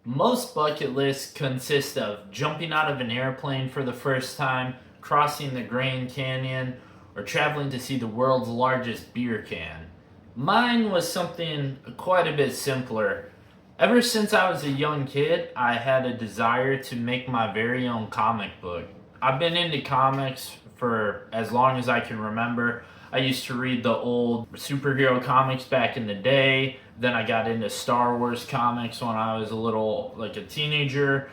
Most bucket lists consist of jumping out of an airplane for the first time, crossing the Grand Canyon, or traveling to see the world's largest beer can. Mine was something quite a bit simpler. Ever since I was a young kid, I had a desire to make my very own comic book. I've been into comics for as long as I can remember. I used to read the old superhero comics back in the day. Then I got into Star Wars comics when I was like a teenager.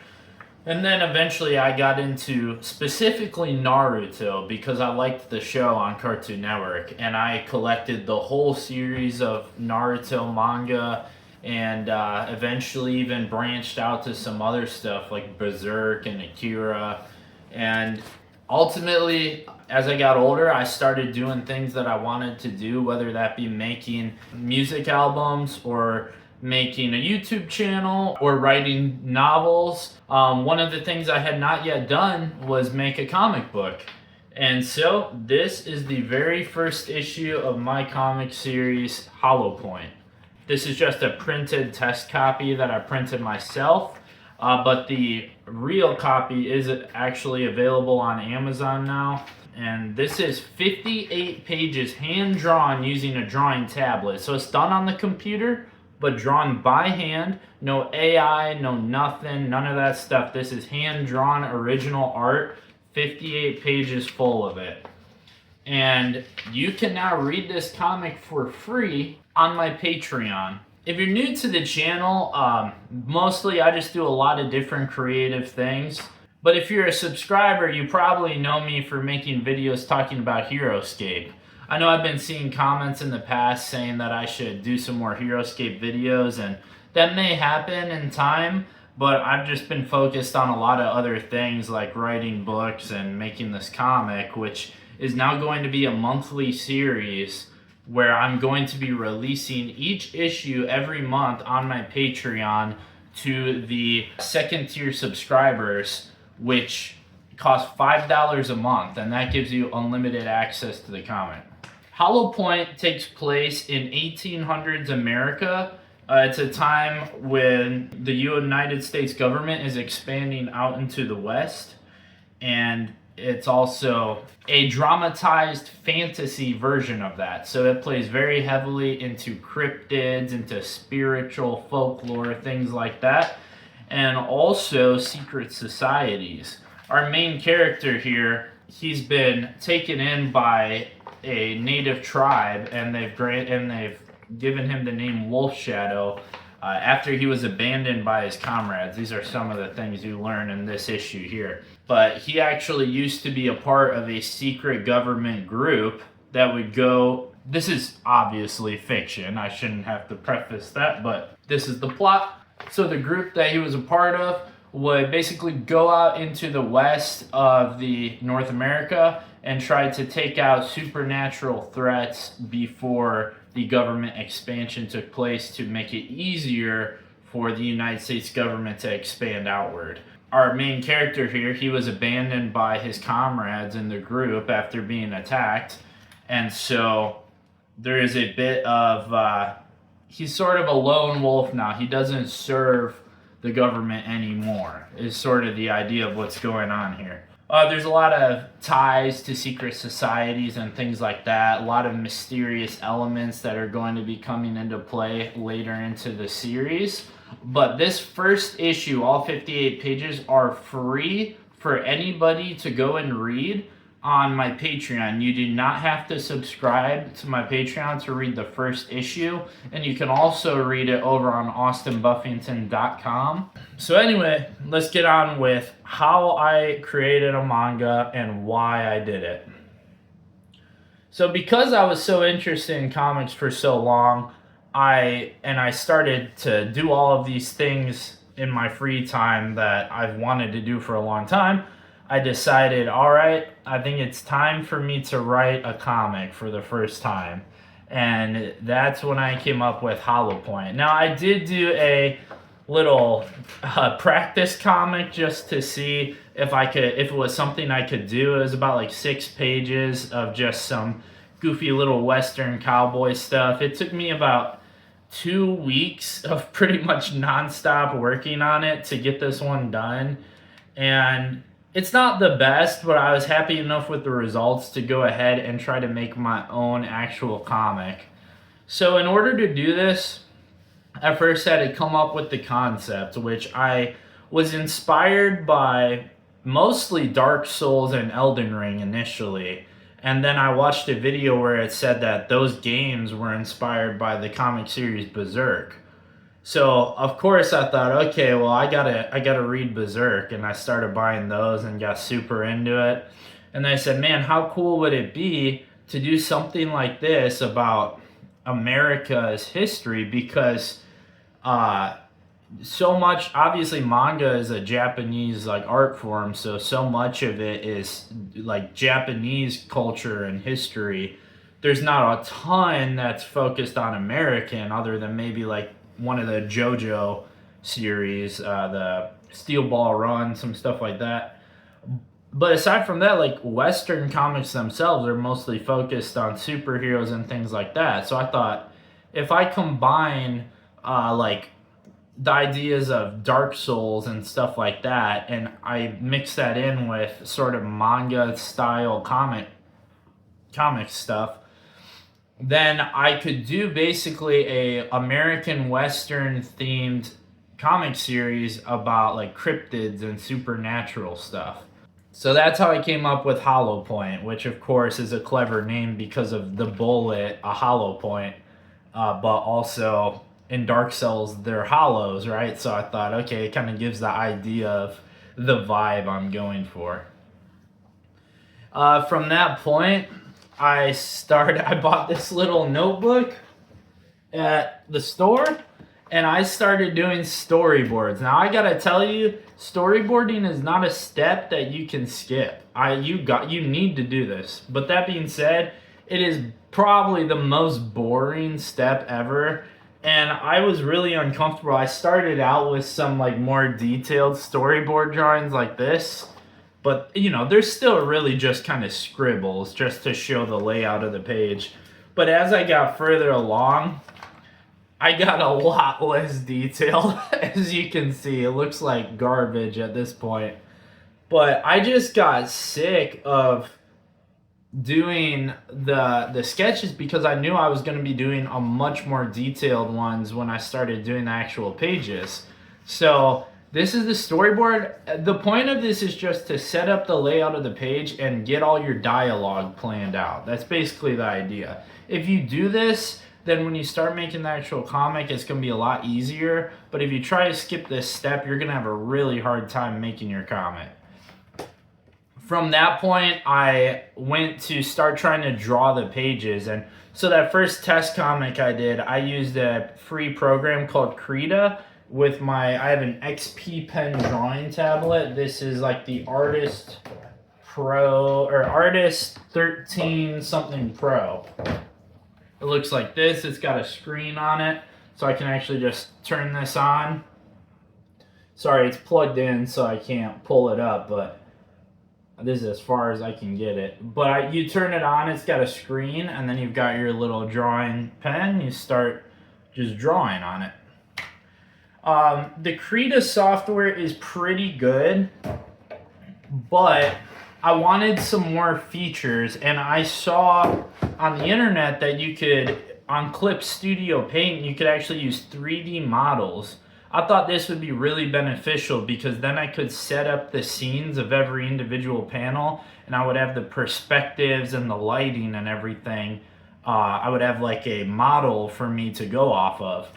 And then eventually I got into specifically Naruto because I liked the show on Cartoon Network. And I collected the whole series of Naruto manga and eventually even branched out to some other stuff like Berserk and Akira. And ultimately, as I got older, I started doing things that I wanted to do, whether that be making music albums or making a YouTube channel or writing novels. One of the things I had not yet done was make a comic book. And so this is the very first issue of my comic series, Hollow Point. This is just a printed test copy that I printed myself, but the real copy is actually available on Amazon now. And this is 58 pages hand drawn using a drawing tablet. So it's done on the computer, but drawn by hand. No AI, no nothing, none of that stuff. This is hand drawn original art, 58 pages full of it. And you can now read this comic for free on my Patreon. If you're new to the channel, mostly I just do a lot of different creative things. But if you're a subscriber, you probably know me for making videos talking about HeroScape. I know I've been seeing comments in the past saying that I should do some more HeroScape videos, and that may happen in time, but I've just been focused on a lot of other things like writing books and making this comic, which is now going to be a monthly series where I'm going to be releasing each issue every month on my Patreon to the second tier subscribers, which costs $5 a month, and that gives you unlimited access to the comic. Hollow Point takes place in 1800s America. It's a time when the United States government is expanding out into the West, and it's also a dramatized fantasy version of that. So it plays very heavily into cryptids, into spiritual folklore, things like that, and also secret societies. Our main character here, he's been taken in by a native tribe, and they've given him the name Wolf Shadow after he was abandoned by his comrades. These are some of the things you learn in this issue here. But he actually used to be a part of a secret government group that would go... This is obviously fiction. I shouldn't have to preface that, but this is the plot. So the group that he was a part of would basically go out into the west of the North America and try to take out supernatural threats before the government expansion took place to make it easier for the United States government to expand outward. Our main character here, he was abandoned by his comrades in the group after being attacked, and so there is a bit of he's sort of a lone wolf now. He doesn't serve the government anymore, is sort of the idea of what's going on here. There's a lot of ties to secret societies and things like that. A lot of mysterious elements that are going to be coming into play later into the series. But this first issue, all 58 pages, are free for anybody to go and read on my Patreon. You do not have to subscribe to my Patreon to read the first issue, and you can also read it over on austinbuffington.com. So anyway, let's get on with how I created a manga and why I did it. So because I was so interested in comics for so long, I started to do all of these things in my free time that I've wanted to do for a long time. I decided, all right, I think it's time for me to write a comic for the first time. And that's when I came up with Hollow Point. Now, I did do a little practice comic just to see if it was something I could do. It was about like 6 pages of just some goofy little Western cowboy stuff. It took me about 2 weeks of pretty much nonstop working on it to get this one done. And it's not the best, but I was happy enough with the results to go ahead and try to make my own actual comic. So in order to do this, I first had to come up with the concept, which I was inspired by mostly Dark Souls and Elden Ring initially. And then I watched a video where it said that those games were inspired by the comic series Berserk. So of course I thought, okay, well I gotta read Berserk, and I started buying those and got super into it. And I said, man, how cool would it be to do something like this about America's history? Because so much, obviously manga is a Japanese like art form, so much of it is like Japanese culture and history. There's not a ton that's focused on American, other than maybe like one of the JoJo series, the Steel Ball Run, some stuff like that. But aside from that, like Western comics themselves are mostly focused on superheroes and things like that. So I thought, if I combine like the ideas of Dark Souls and stuff like that, and I mix that in with sort of manga style comic stuff, then I could do basically a American Western themed comic series about like cryptids and supernatural stuff. So that's how I came up with Hollow Point, which of course is a clever name because of the bullet, a hollow point, but also in Dark Souls they're hollows, right? So I thought, okay, it kind of gives the idea of the vibe I'm going for. From that point, I bought this little notebook at the store, and I started doing storyboards. Now I gotta tell you, storyboarding is not a step that you can skip. You need to do this. But that being said, it is probably the most boring step ever, and I was really uncomfortable. I started out with some like more detailed storyboard drawings like this, but they're still really just kind of scribbles just to show the layout of the page. But as I got further along, I got a lot less detailed. As you can see, it looks like garbage at this point. But I just got sick of doing the sketches because I knew I was going to be doing a much more detailed ones when I started doing the actual pages. So this is the storyboard. The point of this is just to set up the layout of the page and get all your dialogue planned out. That's basically the idea. If you do this, then when you start making the actual comic, it's going to be a lot easier. But if you try to skip this step, you're going to have a really hard time making your comic. From that point, I went to start trying to draw the pages. And so that first test comic I did, I used a free program called Krita with I have an XP pen drawing tablet. This is like the Artist Pro, or Artist 13 something Pro. It looks like this. It's got a screen on it, so I can actually just turn this on. Sorry, it's plugged in, so I can't pull it up, but this is as far as I can get it. But you turn it on, it's got a screen, and then you've got your little drawing pen. You start just drawing on it. The Krita software is pretty good, but I wanted some more features, and I saw on the internet that you could, on Clip Studio Paint, you could actually use 3D models. I thought this would be really beneficial because then I could set up the scenes of every individual panel, and I would have the perspectives and the lighting and everything. I would have like a model for me to go off of.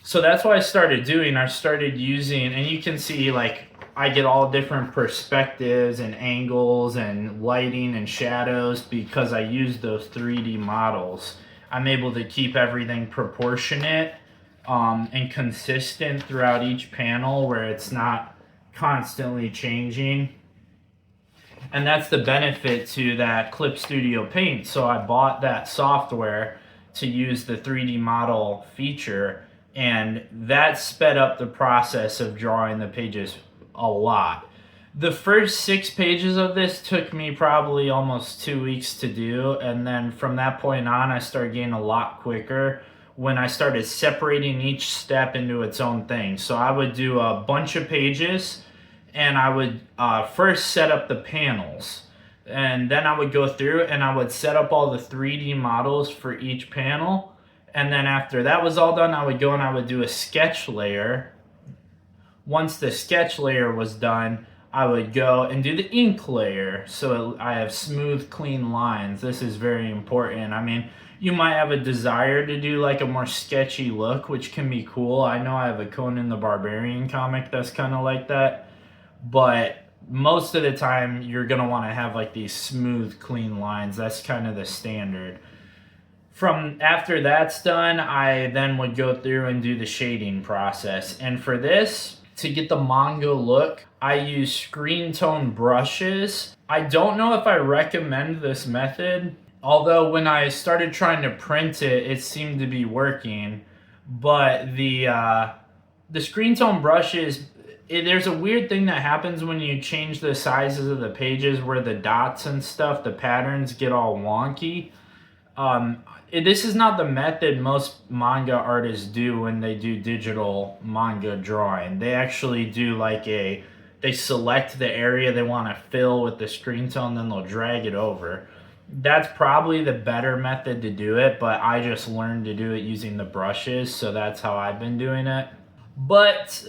So that's what I started doing. I started using, and you can see like I get all different perspectives and angles and lighting and shadows because I use those 3D models. I'm able to keep everything proportionate and consistent throughout each panel where it's not constantly changing. And that's the benefit to that Clip Studio Paint. So I bought that software to use the 3D model feature, and that sped up the process of drawing the pages a lot. The first 6 pages of this took me probably almost 2 weeks to do, and then from that point on I started getting a lot quicker when I started separating each step into its own thing. So I would do a bunch of pages, and I would first set up the panels. And then I would go through and I would set up all the 3D models for each panel. And then after that was all done, I would go and I would do a sketch layer. Once the sketch layer was done, I would go and do the ink layer, so I have smooth, clean lines. This is very important. I mean, you might have a desire to do like a more sketchy look, which can be cool. I know I have a Conan the Barbarian comic that's kind of like that, but most of the time you're going to want to have like these smooth, clean lines. That's kind of the standard. From after that's done, I then would go through and do the shading process. And for this, to get the manga look, I use screen tone brushes. I don't know if I recommend this method, although when I started trying to print it, it seemed to be working. But the screen tone brushes, there's a weird thing that happens when you change the sizes of the pages where the dots and stuff, the patterns get all wonky. This is not the method most manga artists do when they do digital manga drawing. They actually do like they select the area they want to fill with the screen tone, then they'll drag it over. That's probably the better method to do it, but I just learned to do it using the brushes, so that's how I've been doing it. But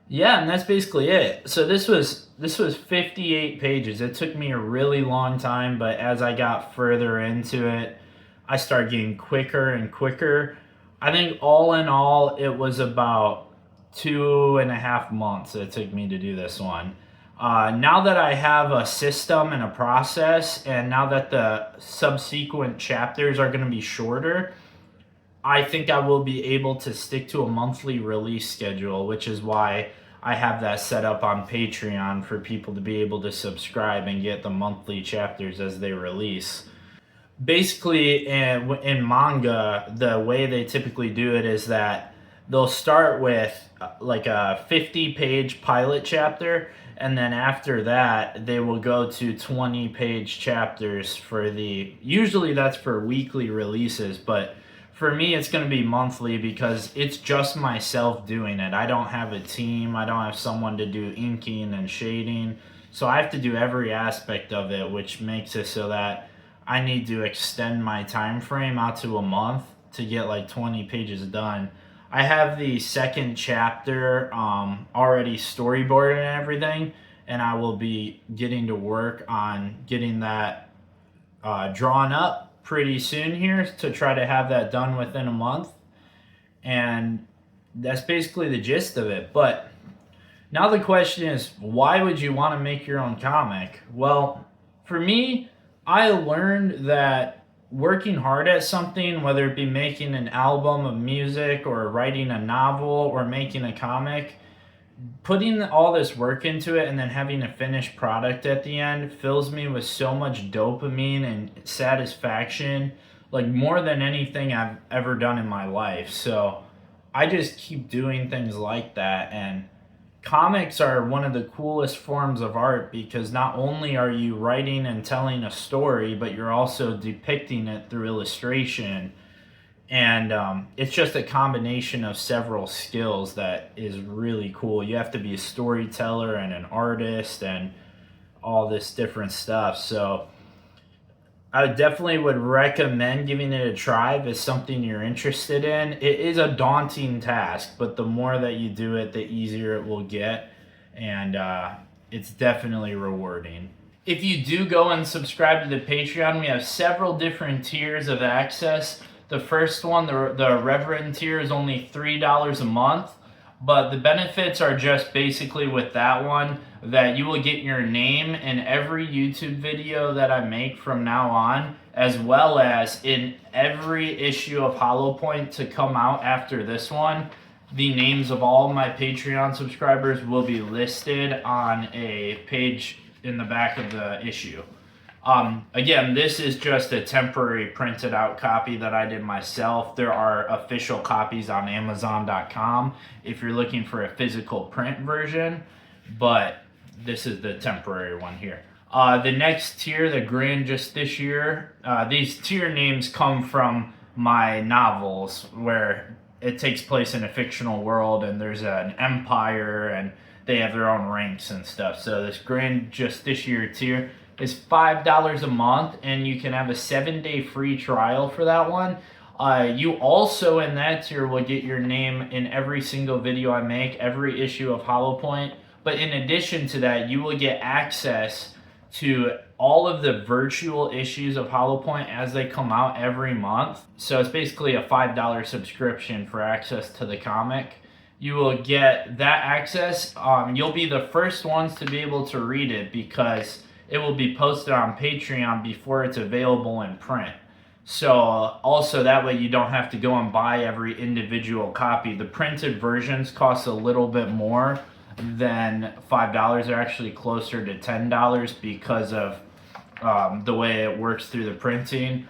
yeah, and that's basically it. So this was 58 pages. It took me a really long time, but as I got further into it, I started getting quicker and quicker. I think all in all, it was about 2.5 months it took me to do this one. Now that I have a system and a process, and now that the subsequent chapters are going to be shorter, I think I will be able to stick to a monthly release schedule, which is why I have that set up on Patreon for people to be able to subscribe and get the monthly chapters as they release. Basically, in manga, the way they typically do it is that they'll start with like a 50-page pilot chapter, and then after that, they will go to 20-page chapters usually that's for weekly releases, but for me, it's going to be monthly because it's just myself doing it. I don't have a team. I don't have someone to do inking and shading. So I have to do every aspect of it, which makes it so that I need to extend my time frame out to a month to get like 20 pages done. I have the second chapter already storyboarded and everything, and I will be getting to work on getting that drawn up pretty soon here to try to have that done within a month. And that's basically the gist of it. But now the question is, why would you want to make your own comic? Well, for me, I learned that working hard at something, whether it be making an album of music or writing a novel or making a comic, putting all this work into it and then having a finished product at the end fills me with so much dopamine and satisfaction, like more than anything I've ever done in my life. So I just keep doing things like that. And comics are one of the coolest forms of art because not only are you writing and telling a story, but you're also depicting it through illustration. And it's just a combination of several skills that is really cool. You have to be a storyteller and an artist and all this different stuff. So I definitely would recommend giving it a try if it's something you're interested in. It is a daunting task, but the more that you do it, the easier it will get. And it's definitely rewarding. If you do go and subscribe to the Patreon, we have several different tiers of access. The first one, the Reverend tier, is only $3 a month, but the benefits are just basically with that one that you will get your name in every YouTube video that I make from now on, as well as in every issue of Hollow Point to come out after this one. The names of all my Patreon subscribers will be listed on a page in the back of the issue. Again, this is just a temporary printed out copy that I did myself. There are official copies on Amazon.com if you're looking for a physical print version, but this is the temporary one here. The next tier, the Grand Just This Year, these tier names come from my novels where it takes place in a fictional world and there's an empire and they have their own ranks and stuff. So this Grand Justiciar tier is $5 a month, and you can have a 7-day free trial for that one. You also in that tier will get your name in every single video I make, every issue of Hollow Point. But in addition to that, you will get access to all of the virtual issues of Hollow Point as they come out every month. So it's basically a $5 subscription for access to the comic. You will get that access. You'll be the first ones to be able to read it because it will be posted on Patreon before it's available in print. So also that way you don't have to go and buy every individual copy. The printed versions cost a little bit more than $5. They're actually closer to $10 because of the way it works through the printing.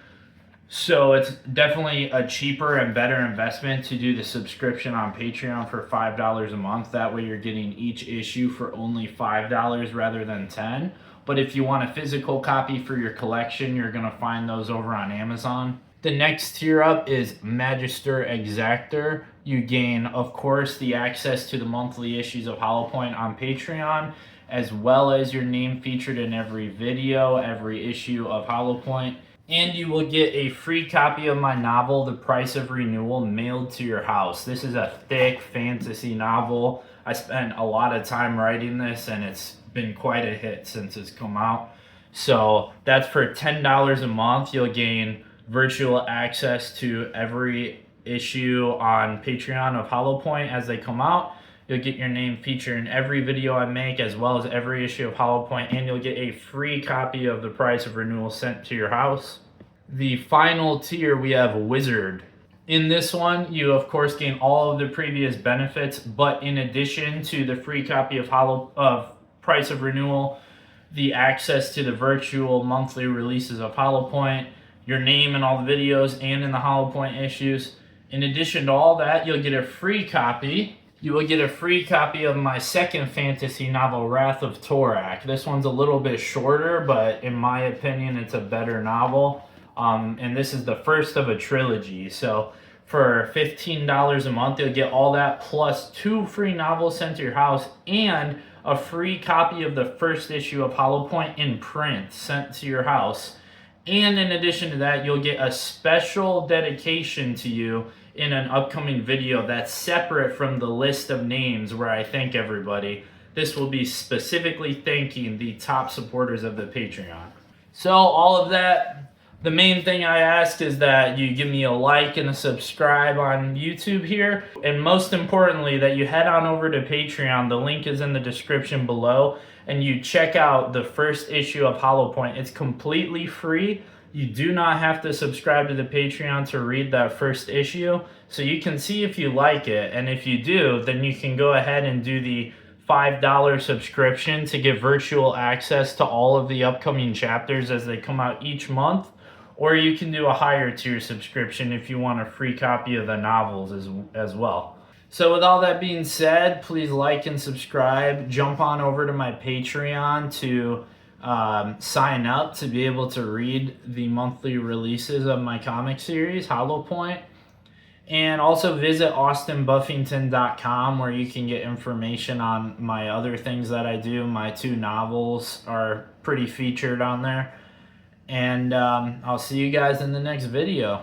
So it's definitely a cheaper and better investment to do the subscription on Patreon for $5 a month. That way you're getting each issue for only $5 rather than $10. But if you want a physical copy for your collection, you're going to find those over on Amazon. The next tier up is Magister Exactor. You gain, of course, the access to the monthly issues of Hollow Point on Patreon, as well as your name featured in every video, every issue of Hollow Point. And you will get a free copy of my novel, The Price of Renewal, mailed to your house. This is a thick fantasy novel. I spent a lot of time writing this, and it's been quite a hit since it's come out. So that's for $10 a month. You'll gain virtual access to every issue on Patreon of Hollow Point as they come out. You'll get your name featured in every video I make, as well as every issue of Hollow Point, and you'll get a free copy of The Price of Renewal sent to your house. The final tier, we have Wizard. In this one, you of course gain all of the previous benefits, but in addition to the free copy of Price of Renewal, the access to the virtual monthly releases of Hollow Point, your name in all the videos and in the Hollow Point issues. In addition to all that, you'll get a free copy. You will get a free copy of my second fantasy novel, Wrath of Torak. This one's a little bit shorter, but in my opinion, it's a better novel. And this is the first of a trilogy. So for $15 a month, you'll get all that plus 2 free novels sent to your house and a free copy of the first issue of Hollow Point in print sent to your house. And in addition to that, you'll get a special dedication to you in an upcoming video that's separate from the list of names where I thank everybody. This will be specifically thanking the top supporters of the Patreon. So all of that, the main thing I ask is that you give me a like and a subscribe on YouTube here. And most importantly, that you head on over to Patreon. The link is in the description below. And you check out the first issue of Hollow Point. It's completely free. You do not have to subscribe to the Patreon to read that first issue. So you can see if you like it. And if you do, then you can go ahead and do the $5 subscription to get virtual access to all of the upcoming chapters as they come out each month. Or you can do a higher tier subscription if you want a free copy of the novels as well. So with all that being said, please like and subscribe. Jump on over to my Patreon to sign up to be able to read the monthly releases of my comic series, Hollow Point. And also visit austinbuffington.com where you can get information on my other things that I do. My 2 novels are pretty featured on there. And I'll see you guys in the next video.